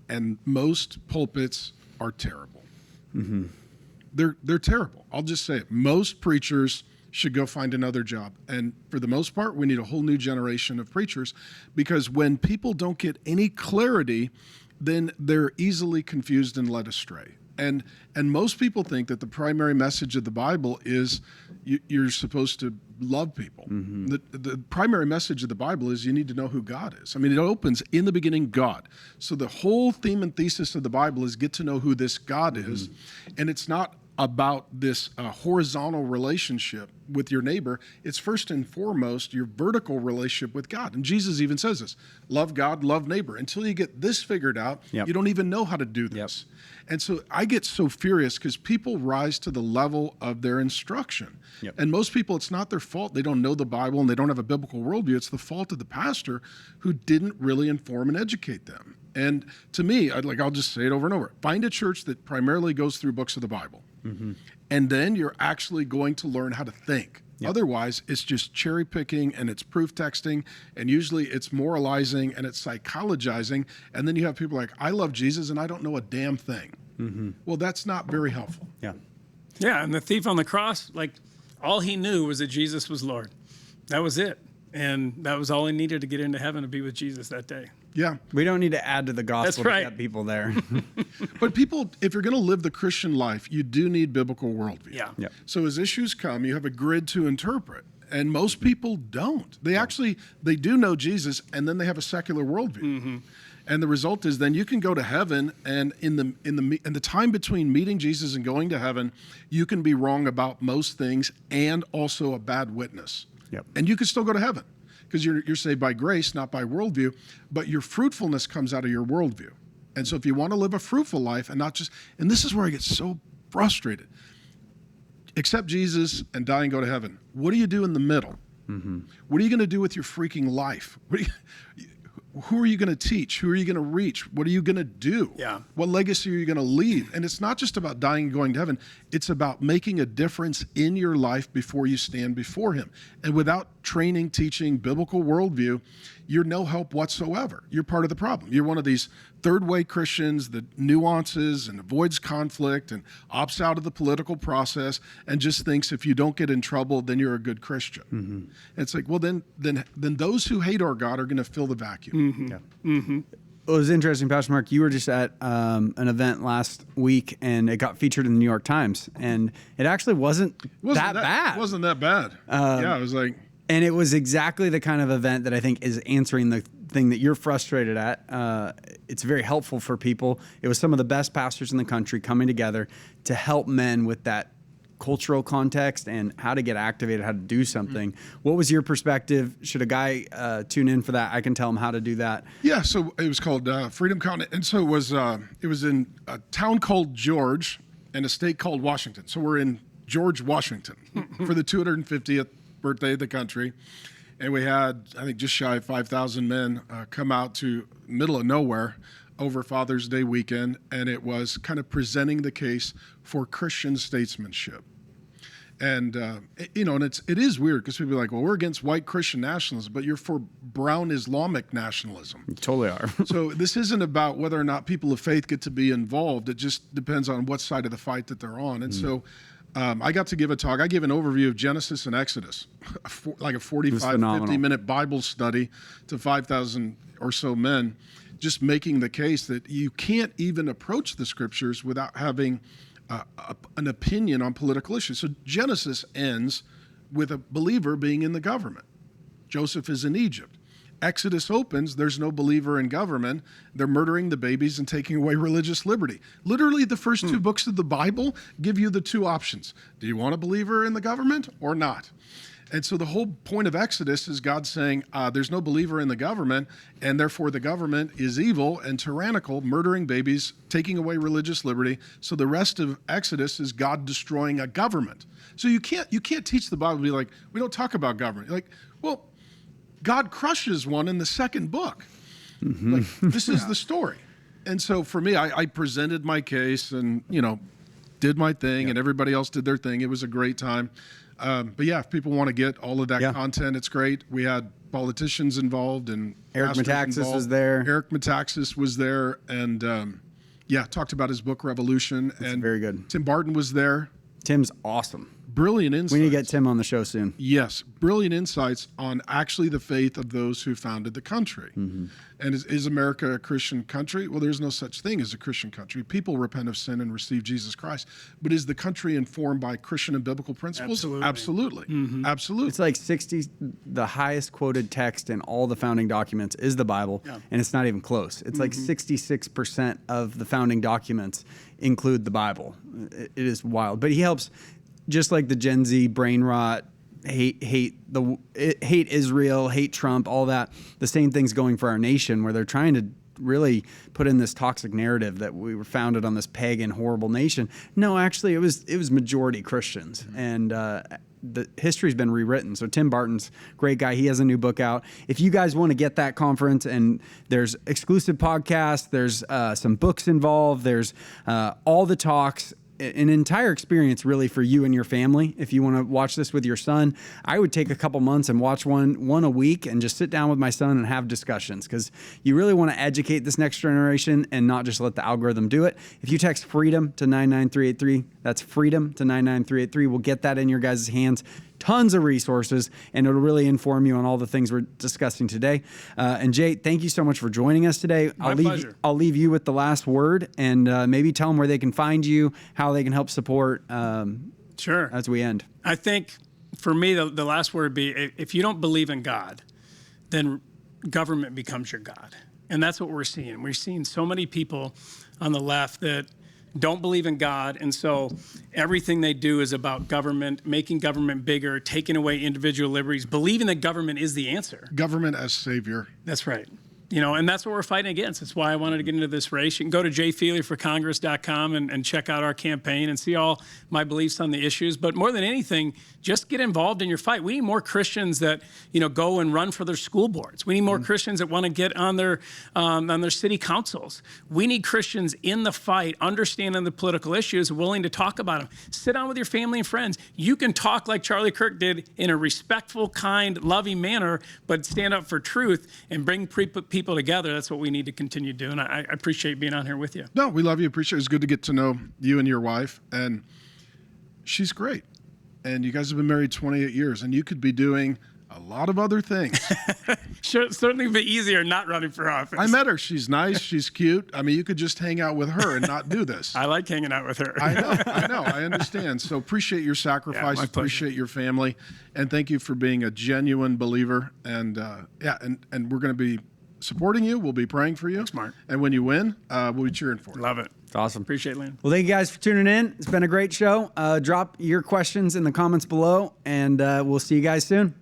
and most pulpits are terrible. they're terrible. I'll just say it. Most preachers should go find another job. And for the most part, we need a whole new generation of preachers, because when people don't get any clarity, then they're easily confused and led astray. And most people think that the primary message of the Bible is you're supposed to love people. The primary message of the Bible is you need to know who God is. I mean, it opens, in the beginning, God. So the whole theme and thesis of the Bible is get to know who this God is. And it's not about this horizontal relationship with your neighbor. It's first and foremost your vertical relationship with God. And Jesus even says this: love God, love neighbor. Until you get this figured out, you don't even know how to do this. And so I get so furious because people rise to the level of their instruction. And most people, it's not their fault. They don't know the Bible and they don't have a biblical worldview. It's the fault of the pastor who didn't really inform and educate them. And to me, I'll just say it over and over. Find a church that primarily goes through books of the Bible. And then you're actually going to learn how to think. Otherwise, it's just cherry picking and it's proof texting, and usually it's moralizing and it's psychologizing. And then you have people like, I love Jesus and I don't know a damn thing. Well, that's not very helpful. Yeah, and the thief on the cross, like, all he knew was that Jesus was Lord. That was it. And that was all he needed to get into heaven, to be with Jesus that day. Yeah. We don't need to add to the gospel That's right. to get people there. But people, if you're going to live the Christian life, you do need biblical worldview. Yeah. So as issues come, you have a grid to interpret. And most people don't. They do know Jesus, and then they have a secular worldview. And the result is then you can go to heaven, and in the time between meeting Jesus and going to heaven, you can be wrong about most things and also a bad witness. And you can still go to heaven because you're saved by grace, not by worldview, but your fruitfulness comes out of your worldview. And so if you want to live a fruitful life and not just, and this is where I get so frustrated, accept Jesus and die and go to heaven. What do you do in the middle? What are you going to do with your freaking life? Who are you going to teach? Who are you going to reach? What are you going to do? What legacy are you going to leave? And it's not just about dying and going to heaven. It's about making a difference in your life before you stand before him. And without training, teaching, biblical worldview, you're no help whatsoever. You're part of the problem. You're one of these third-way Christians that nuances and avoids conflict and opts out of the political process and just thinks if you don't get in trouble, then you're a good Christian. And it's like, well, then those who hate our God are going to fill the vacuum. It was interesting, Pastor Mark. You were just at an event last week, and it got featured in the New York Times, and it actually wasn't that bad. It wasn't that bad. Yeah, it was like... And it was exactly the kind of event that I think is answering the thing that you're frustrated at. It's very helpful for people. It was some of the best pastors in the country coming together to help men with that cultural context and how to get activated, how to do something. What was your perspective? Should a guy tune in for that? I can tell him how to do that. Yeah, so it was called Freedom Continent. And so it was in a town called George and a state called Washington. So we're in George, Washington for the 250th birthday of the country. And we had, I think, just shy of 5,000 men come out to middle of nowhere over Father's Day weekend. And it was kind of presenting the case for Christian statesmanship. And, and it is weird because people are like, well, we're against white Christian nationalism, but you're for brown Islamic nationalism. You totally are. So this isn't about whether or not people of faith get to be involved. It just depends on what side of the fight that they're on. And so I got to give a talk. I gave an overview of Genesis and Exodus, like a 45, 50-minute Bible study to 5,000 or so men, just making the case that you can't even approach the scriptures without having an opinion on political issues. So Genesis ends with a believer being in the government. Joseph is in Egypt. Exodus opens, there's no believer in government. They're murdering the babies and taking away religious liberty. Literally, the first two books of the Bible give you the two options. Do you want a believer in the government or not? And so the whole point of Exodus is God saying there's no believer in the government, and therefore the government is evil and tyrannical, murdering babies, taking away religious liberty. So the rest of Exodus is God destroying a government. So you can't teach the Bible and be like, we don't talk about government. You're like, well, God crushes one in the second book. Like, this is the story. And so for me, I presented my case and, did my thing, and everybody else did their thing. It was a great time. But yeah, if people want to get all of that content, it's great. We had politicians involved and Eric Metaxas was there. Eric Metaxas was there. And Yeah, talked about his book Revolution. And very good. Tim Barton was there. Tim's awesome. Brilliant insights. We need to get Tim on the show soon. Yes, brilliant insights on actually the faith of those who founded the country. Mm-hmm. And is America a Christian country? Well, there's no such thing as a Christian country. People repent of sin and receive Jesus Christ. But is the country informed by Christian and biblical principles? Absolutely. Absolutely. Mm-hmm. Absolutely. It's like 60, the highest quoted text in all the founding documents is the Bible, and it's not even close. It's like 66% of the founding documents include the Bible. It is wild. But he helps, just like the Gen Z brain rot, hate Israel, hate Trump, all that. The same thing's going for our nation, where they're trying to really put in this toxic narrative that we were founded on this pagan, horrible nation. No, actually, it was majority Christians, and the history's been rewritten. So Tim Barton's a great guy. He has a new book out. If you guys want to get that conference, and there's exclusive podcasts, there's some books involved, there's all the talks, an entire experience really for you and your family. If you want to watch this with your son, I would take a couple months and watch one a week and just sit down with my son and have discussions, because you really want to educate this next generation and not just let the algorithm do it. If you text freedom to 99383, that's freedom to 99383, we'll get that in your guys' hands. Tons of resources, and it'll really inform you on all the things we're discussing today. And Jay, thank you so much for joining us today. My pleasure. I'll leave you with the last word, and maybe tell them where they can find you, how they can help support Sure. as we end. I think for me, the last word would be, if you don't believe in God, then government becomes your God. And that's what we're seeing. We're seeing so many people on the left that don't believe in God, and so everything they do is about government, making government bigger, taking away individual liberties, believing that government is the answer. Government as savior. That's right. And that's what we're fighting against. That's why I wanted to get into this race. You can go to jfeelyforcongress.com and check out our campaign and see all my beliefs on the issues. But more than anything, just get involved in your fight. We need more Christians that, go and run for their school boards. We need more Christians that want to get on their city councils. We need Christians in the fight, understanding the political issues, willing to talk about them. Sit down with your family and friends. You can talk like Charlie Kirk did in a respectful, kind, loving manner, but stand up for truth and bring people together. That's what we need to continue doing. I appreciate being on here with you. No, we love you. Appreciate it. It's good to get to know you and your wife. And she's great. And you guys have been married 28 years, and you could be doing a lot of other things. Sure, certainly be easier not running for office. I met her. She's nice. She's cute. I mean, you could just hang out with her and not do this. I like hanging out with her. I know. I understand. So appreciate your sacrifice. my pleasure. Appreciate your family. And thank you for being a genuine believer. And and we're going to be supporting you. We'll be praying for you. Thanks, Mark. And when you win, we'll be cheering for you. Love it. It's awesome. Appreciate it, Lynn. Well, thank you guys for tuning in. It's been a great show. Drop your questions in the comments below, and we'll see you guys soon.